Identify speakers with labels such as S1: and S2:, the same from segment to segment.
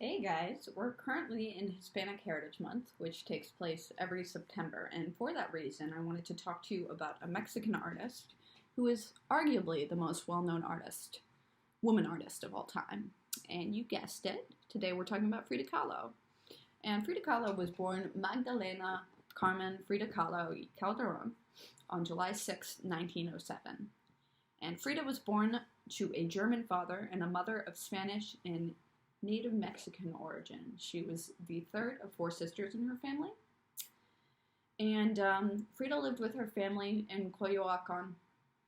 S1: Hey guys, we're currently in Hispanic Heritage Month, which takes place every September, and for that reason, I wanted to talk to you about a Mexican artist who is arguably the most well-known woman artist of all time. And you guessed it, today we're talking about Frida Kahlo. And Frida Kahlo was born Magdalena Carmen Frida Kahlo y Calderon on July 6, 1907. And Frida was born to a German father and a mother of Spanish and Native Mexican origin. She was the third of four sisters in her family. And Frida lived with her family in Coyoacan,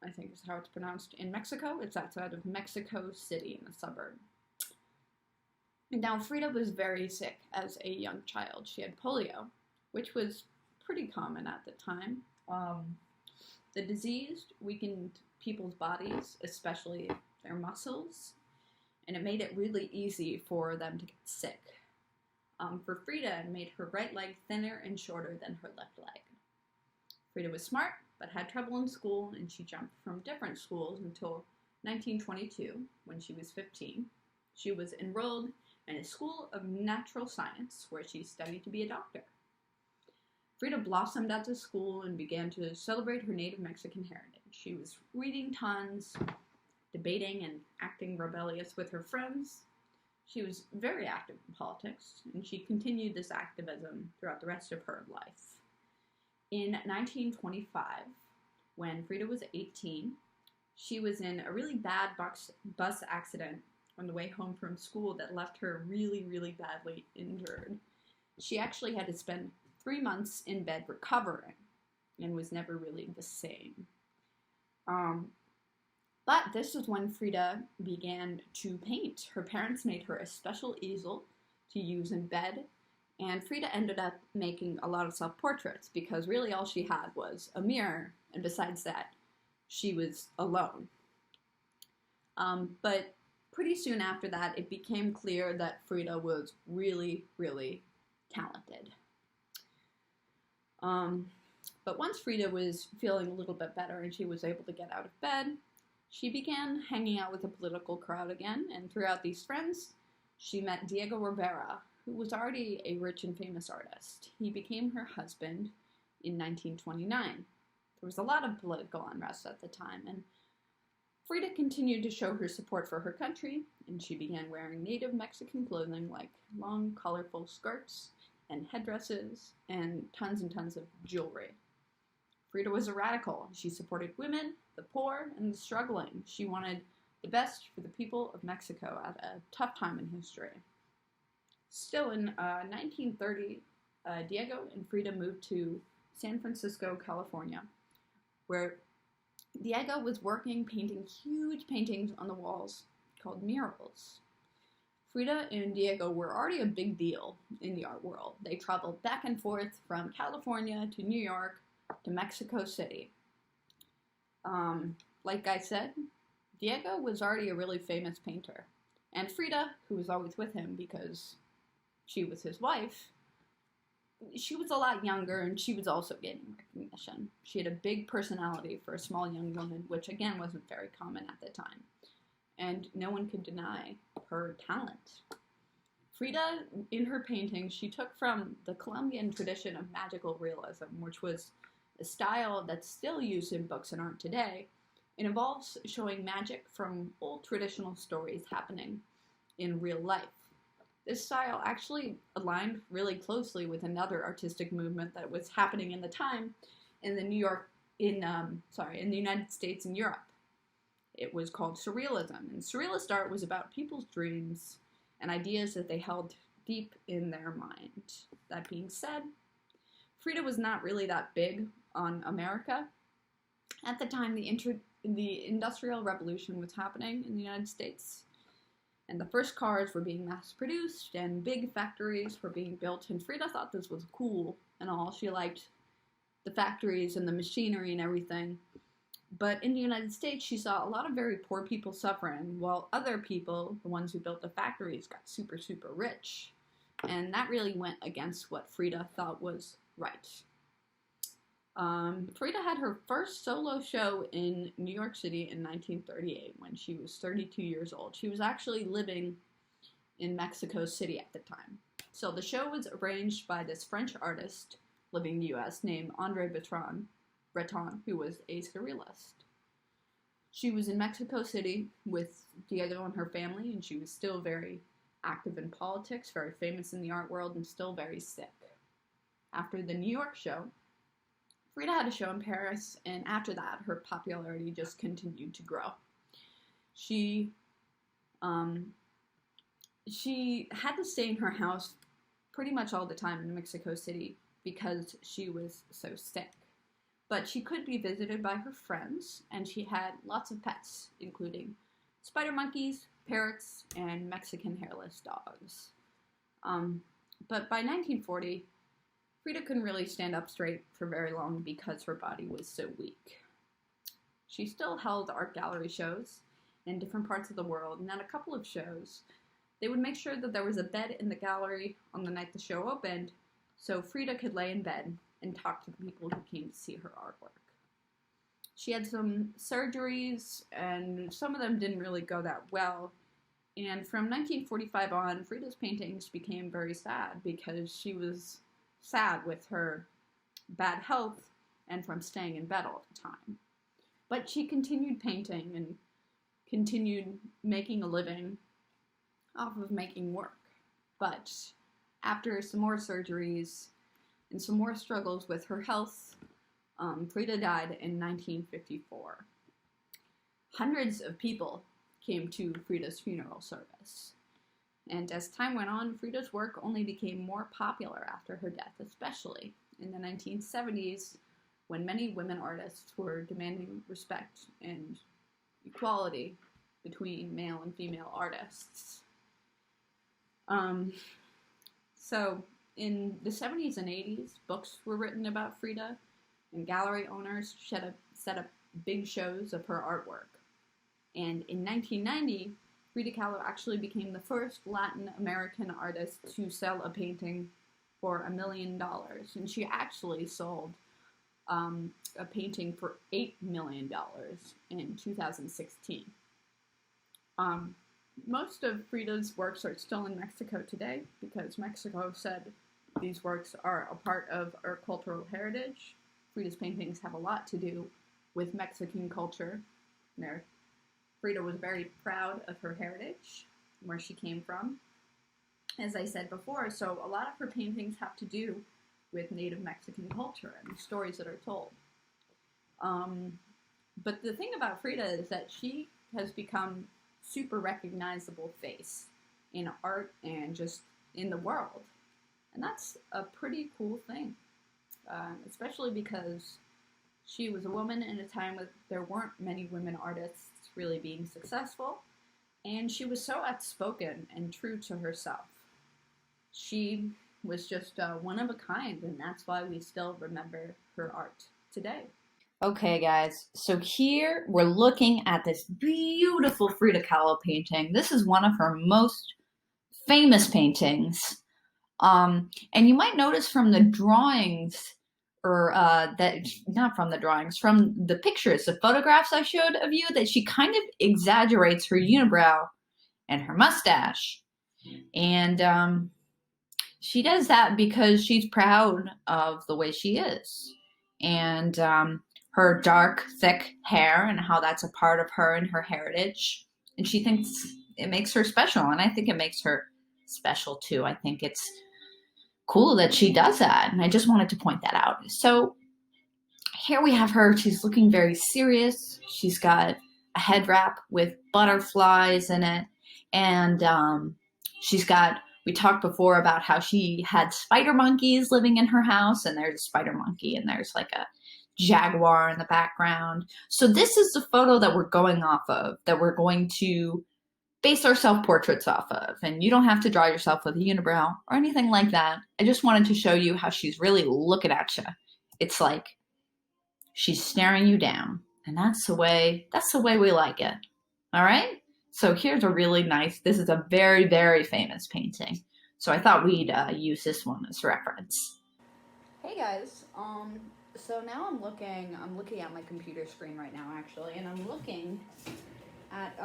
S1: I think is how it's pronounced, in Mexico. It's outside of Mexico City in a suburb. And now Frida was very sick as a young child. She had polio, which was pretty common at the time. The disease weakened people's bodies, especially their muscles, and it made it really easy for them to get sick. For Frida, it made her right leg thinner and shorter than her left leg. Frida was smart, but had trouble in school, and she jumped from different schools until 1922, when she was 15. She was enrolled in a school of natural science, where she studied to be a doctor. Frida blossomed at the school and began to celebrate her native Mexican heritage. She was reading tons, debating and acting rebellious with her friends. She was very active in politics, and she continued this activism throughout the rest of her life. In 1925, when Frida was 18, she was in a really bad bus accident on the way home from school that left her really, really badly injured. She actually had to spend 3 months in bed recovering and was never really the same. But this was when Frida began to paint. Her parents made her a special easel to use in bed, and Frida ended up making a lot of self-portraits because really all she had was a mirror, and besides that, she was alone. But pretty soon after that, it became clear that Frida was really, really talented. But once Frida was feeling a little bit better and she was able to get out of bed, she began hanging out with the political crowd again, and throughout these friends, she met Diego Rivera, who was already a rich and famous artist. He became her husband in 1929. There was a lot of political unrest at the time, and Frida continued to show her support for her country, and she began wearing native Mexican clothing like long, colorful skirts and headdresses and tons of jewelry. Frida was a radical. She supported women, the poor, and the struggling. She wanted the best for the people of Mexico at a tough time in history. Still, in 1930, Diego and Frida moved to San Francisco, California, where Diego was painting huge paintings on the walls called murals. Frida and Diego were already a big deal in the art world. They traveled back and forth from California to New York to Mexico City. Like I said, Diego was already a really famous painter. And Frida, who was always with him because she was his wife, she was a lot younger and she was also getting recognition. She had a big personality for a small young woman, which again wasn't very common at the time. And no one could deny her talent. Frida, in her paintings, she took from the Colombian tradition of magical realism, which was a style that's still used in books and art today. It involves showing magic from old traditional stories happening in real life. This style actually aligned really closely with another artistic movement that was happening in the time in the United States and Europe. It was called Surrealism, and Surrealist art was about people's dreams and ideas that they held deep in their mind. That being said, Frida was not really that big on America. At the time, the Industrial Revolution was happening in the United States, and the first cars were being mass-produced, and big factories were being built, and Frida thought this was cool and all. She liked the factories and the machinery and everything. But in the United States, she saw a lot of very poor people suffering, while other people, the ones who built the factories, got super, super rich. And that really went against what Frida thought was right. Frida had her first solo show in New York City in 1938 when she was 32 years old. She was actually living in Mexico City at the time. So the show was arranged by this French artist living in the US named Andre Breton, who was a surrealist. She was in Mexico City with Diego and her family, and she was still very active in politics, very famous in the art world, and still very sick. After the New York show, Frida had a show in Paris, and after that, her popularity just continued to grow. She had to stay in her house pretty much all the time in Mexico City because she was so sick. But she could be visited by her friends, and she had lots of pets, including spider monkeys, parrots, and Mexican hairless dogs. But by 1940, Frida couldn't really stand up straight for very long because her body was so weak. She still held art gallery shows in different parts of the world, and at a couple of shows, they would make sure that there was a bed in the gallery on the night the show opened, so Frida could lay in bed and talk to the people who came to see her artwork. She had some surgeries, and some of them didn't really go that well. And from 1945 on, Frida's paintings became very sad because she was sad with her bad health and from staying in bed all the time. But she continued painting and continued making a living off of making work. But after some more surgeries and some more struggles with her health, Frida died in 1954. Hundreds of people came to Frida's funeral service. And as time went on, Frida's work only became more popular after her death, especially in the 1970s, when many women artists were demanding respect and equality between male and female artists. So in the 70s and 80s, books were written about Frida, and gallery owners set up big shows of her artwork. And in 1990, Frida Kahlo actually became the first Latin American artist to sell a painting for $1 million. And she actually sold a painting for $8 million in 2016. Most of Frida's works are still in Mexico today because Mexico said these works are a part of our cultural heritage. Frida's paintings have a lot to do with Mexican culture. Frida was very proud of her heritage, where she came from, as I said before, so a lot of her paintings have to do with Native Mexican culture and the stories that are told. But the thing about Frida is that she has become super recognizable face in art and just in the world. And that's a pretty cool thing, especially because she was a woman in a time when there weren't many women artists really being successful, and she was so outspoken and true to herself. She was just one of a kind, and that's why we still remember her art today.
S2: Okay, guys, so here we're looking at this beautiful Frida Kahlo painting. This is one of her most famous paintings. And you might notice from the drawings, or not from the drawings, from the pictures, the photographs I showed of you, that she kind of exaggerates her unibrow and her mustache. And she does that because she's proud of the way she is. And her dark, thick hair and how that's a part of her and her heritage. And she thinks it makes her special, and I think it makes her special too. I think it's cool that she does that, and I just wanted to point that out. So here we have her. She's looking very serious. She's got a head wrap with butterflies in it, and we talked before about how she had spider monkeys living in her house, and there's a spider monkey, and there's like a jaguar in the background. So this is the photo that we're going off of, that we're going to base our self-portraits off of. And you don't have to draw yourself with a unibrow or anything like that. I just wanted to show you how she's really looking at you. It's like she's staring you down. And that's the way we like it. All right? So here's a really nice, this is a very, very famous painting. So I thought we'd use this one as reference.
S1: Hey guys, so now I'm looking at my computer screen right now actually, and I'm looking at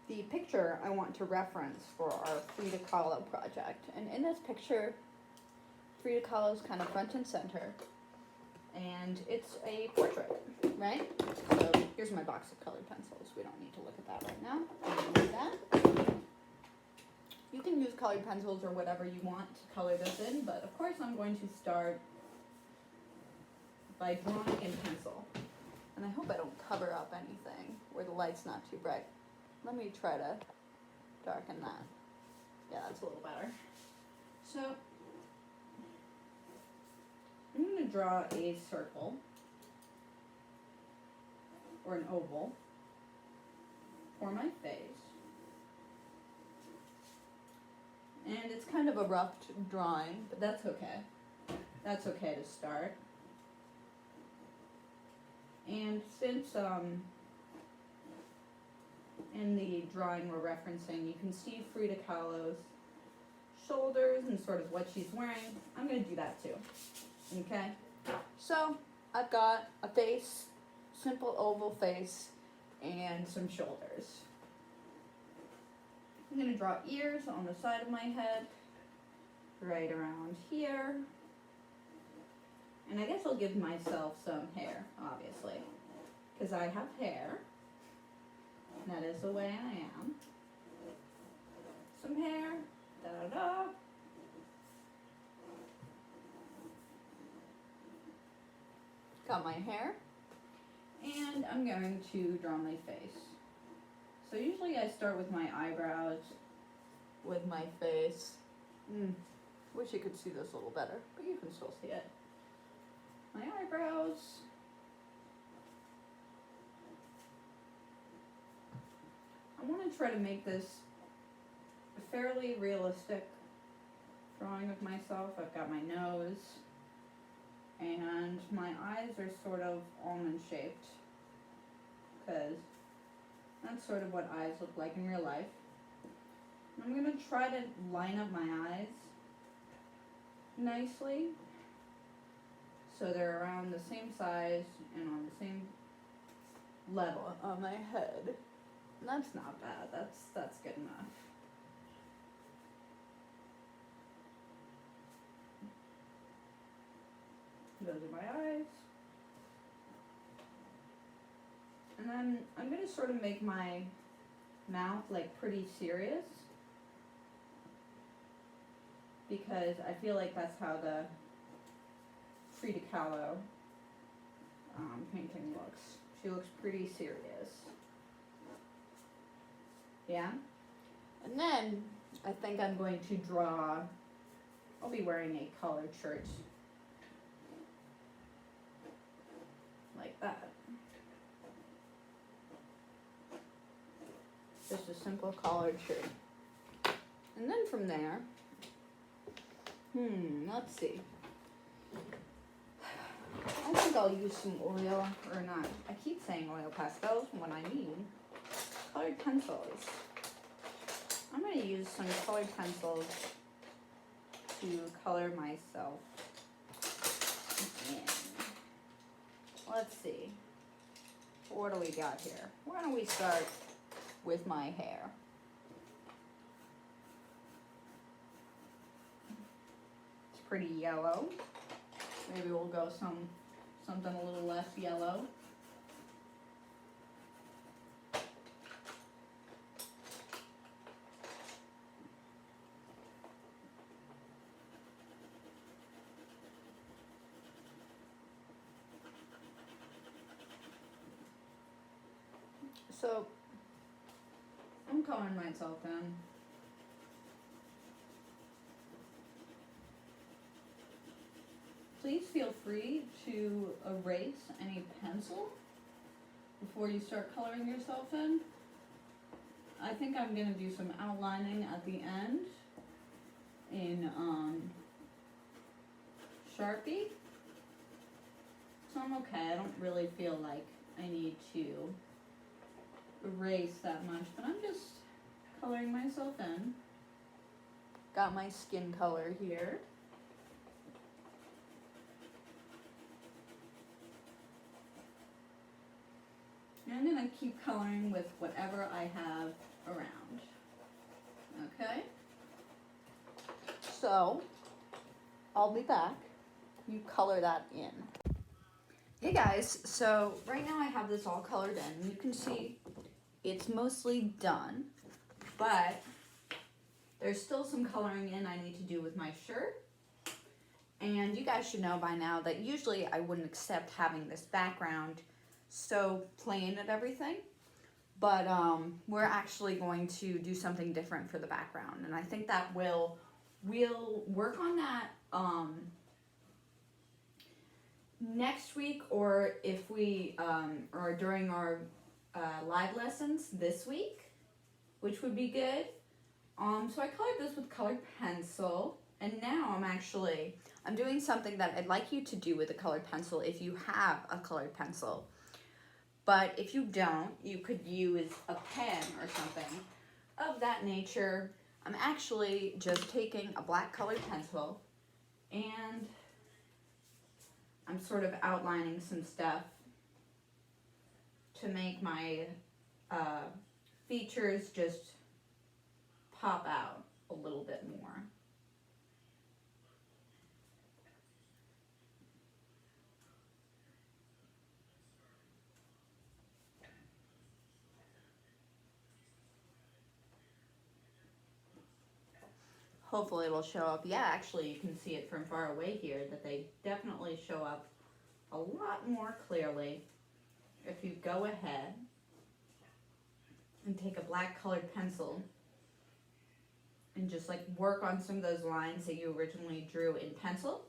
S1: the picture I want to reference for our Frida Kahlo project. And in this picture, Frida Kahlo is kind of front and center. And it's a portrait, right? So here's my box of colored pencils. We don't need to look at that right now. We don't need that. You can use colored pencils or whatever you want to color this in, but of course I'm going to start by drawing in pencil. And I hope I don't cover up anything where the light's not too bright. Let me try to darken that. Yeah, that's a little better. So I'm going to draw a circle or an oval for my face. And it's kind of a rough drawing, but that's okay. That's okay to start. And since in the drawing we're referencing, you can see Frida Kahlo's shoulders and sort of what she's wearing, I'm going to do that too. Okay? So I've got a face, simple oval face, and some shoulders. I'm going to draw ears on the side of my head, right around here. And I guess I'll give myself some hair, obviously, because I have hair. That is the way I am. Some hair, da-da-da. Got my hair, and I'm going to draw my face. So usually I start with my eyebrows, with my face. Wish you could see this a little better, but you can still see it. My eyebrows. I want to try to make this a fairly realistic drawing of myself. I've got my nose, and my eyes are sort of almond shaped, because that's sort of what eyes look like in real life. I'm going to try to line up my eyes nicely so they're around the same size and on the same level on my head. And that's not bad. That's good enough. Those are my eyes. And then I'm going to sort of make my mouth like pretty serious, because I feel like that's how the Frida Kahlo painting looks. She looks pretty serious. Yeah? And then I think I'm going to draw, I'll be wearing a collared shirt. Like that. Just a simple collared shirt. And then from there, let's see. I think I'll use some oil, or not. I keep saying oil pastels when I mean colored pencils. I'm going to use some colored pencils to color myself in. Let's see. What do we got here? Why don't we start with my hair? It's pretty yellow. Maybe we'll go something a little less yellow. So I'm coloring myself in. Please feel free to erase any pencil before you start coloring yourself in. I think I'm going to do some outlining at the end in Sharpie. So I'm okay. I don't really feel like I need to erase that much, but I'm just coloring myself in. Got my skin color here. I'm going to keep coloring with whatever I have around. Okay? So, I'll be back. You color that in. Hey guys, so right now I have this all colored in. You can see it's mostly done, but there's still some coloring in I need to do with my shirt. And you guys should know by now that usually I wouldn't accept having this background so plain and everything. But we're actually going to do something different for the background. And I think that we'll work on that next week, or if we, or during our live lessons this week, which would be good. So I colored this with colored pencil, and now I'm doing something that I'd like you to do with a colored pencil if you have a colored pencil. But if you don't, you could use a pen or something of that nature. I'm actually just taking a black colored pencil and I'm sort of outlining some stuff to make my features just pop out a little bit more. Hopefully it'll show up. Yeah, actually you can see it from far away here that they definitely show up a lot more clearly if you go ahead and take a black colored pencil and just like work on some of those lines that you originally drew in pencil.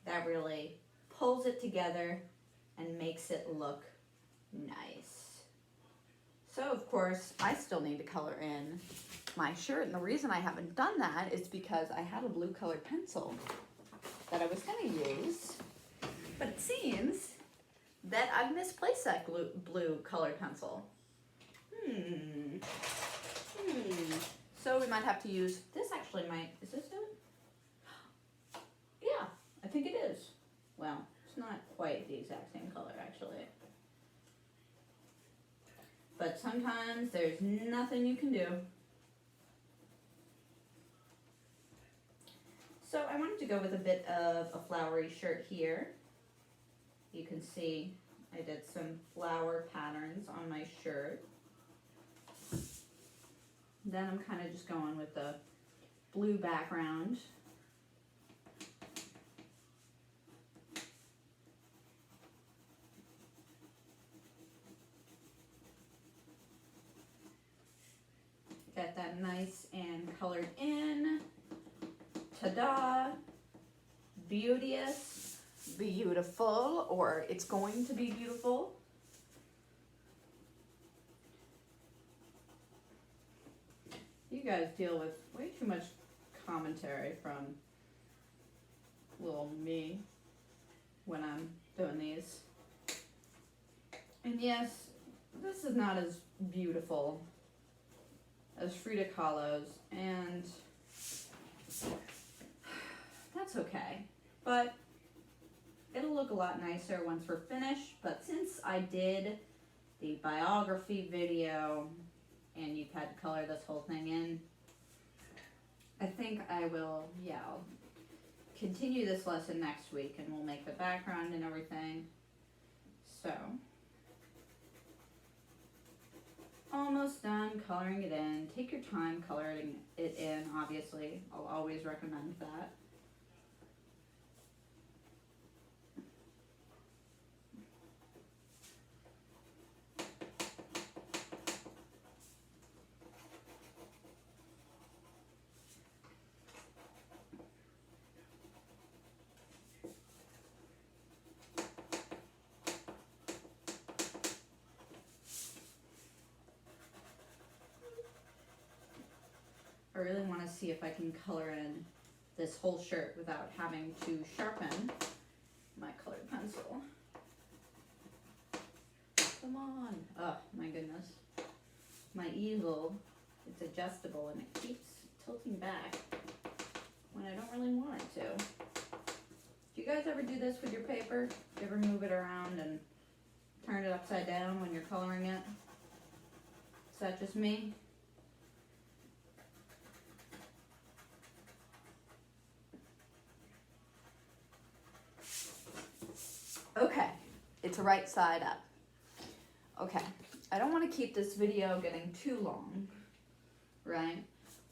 S1: That really pulls it together and makes it look nice. So of course I still need to color in my shirt, and the reason I haven't done that is because I had a blue colored pencil that I was going to use, but it seems that I've misplaced that blue colored pencil. So we might have to use this. Actually might, is this it? Yeah, I think it is. Well, it's not quite the exact same color actually, but sometimes there's nothing you can do. So I wanted to go with a bit of a flowery shirt here. You can see I did some flower patterns on my shirt. Then I'm kind of just going with the blue background. Get that nice and colored in. Ta-da! Beauteous, beautiful, or it's going to be beautiful. You guys deal with way too much commentary from little me when I'm doing these. And yes, this is not as beautiful as Frida Kahlo's, and that's okay, but it'll look a lot nicer once we're finished. But since I did the biography video and you've had to color this whole thing in, I think I will, I'll continue this lesson next week and we'll make the background and everything. So, almost done coloring it in. Take your time coloring it in, obviously. I'll always recommend that. I really want to see if I can color in this whole shirt without having to sharpen my colored pencil. Come on. Oh my goodness. My easel, it's adjustable and it keeps tilting back when I don't really want it to. Do you guys ever do this with your paper? Do you ever move it around and turn it upside down when you're coloring it? Is that just me? Okay, it's right side up. Okay, I don't want to keep this video getting too long, right?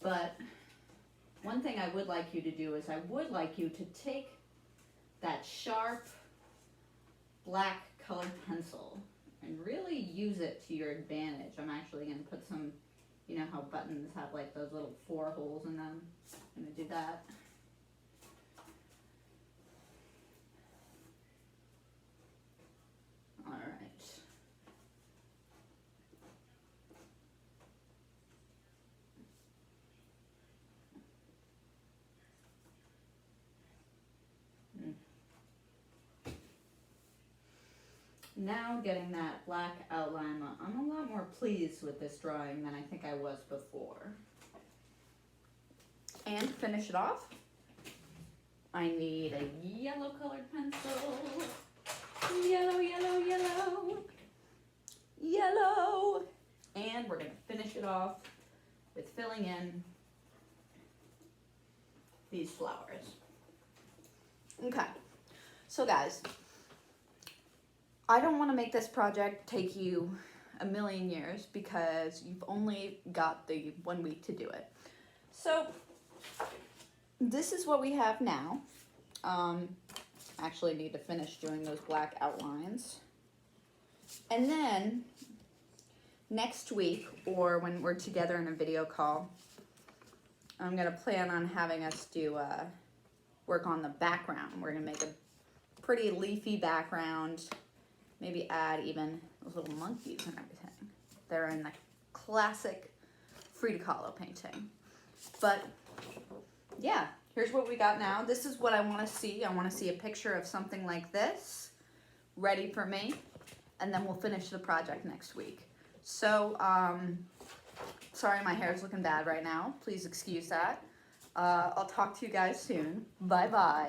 S1: But one thing I would like you to do is I would like you to take that sharp black colored pencil and really use it to your advantage. I'm actually going to put some, you know how buttons have like those little 4 holes in them? I'm going to do that. All right. Now getting that black outline, I'm a lot more pleased with this drawing than I think I was before. And to finish it off, I need a yellow colored pencil. Yellow, yellow, yellow. Yellow. And we're going to finish it off with filling in these flowers. Okay, so guys, I don't want to make this project take you a million years because you've only got the 1 week to do it. So this is what we have now. Actually need to finish doing those black outlines. And then next week, or when we're together in a video call, I'm going to plan on having us do work on the background. We're going to make a pretty leafy background. Maybe add even those little monkeys and everything. They're in the classic Frida Kahlo painting. But yeah, here's what we got now. This is what I want to see. I want to see a picture of something like this ready for me. And then we'll finish the project next week. So, sorry my hair's looking bad right now. Please excuse that. I'll talk to you guys soon. Bye-bye.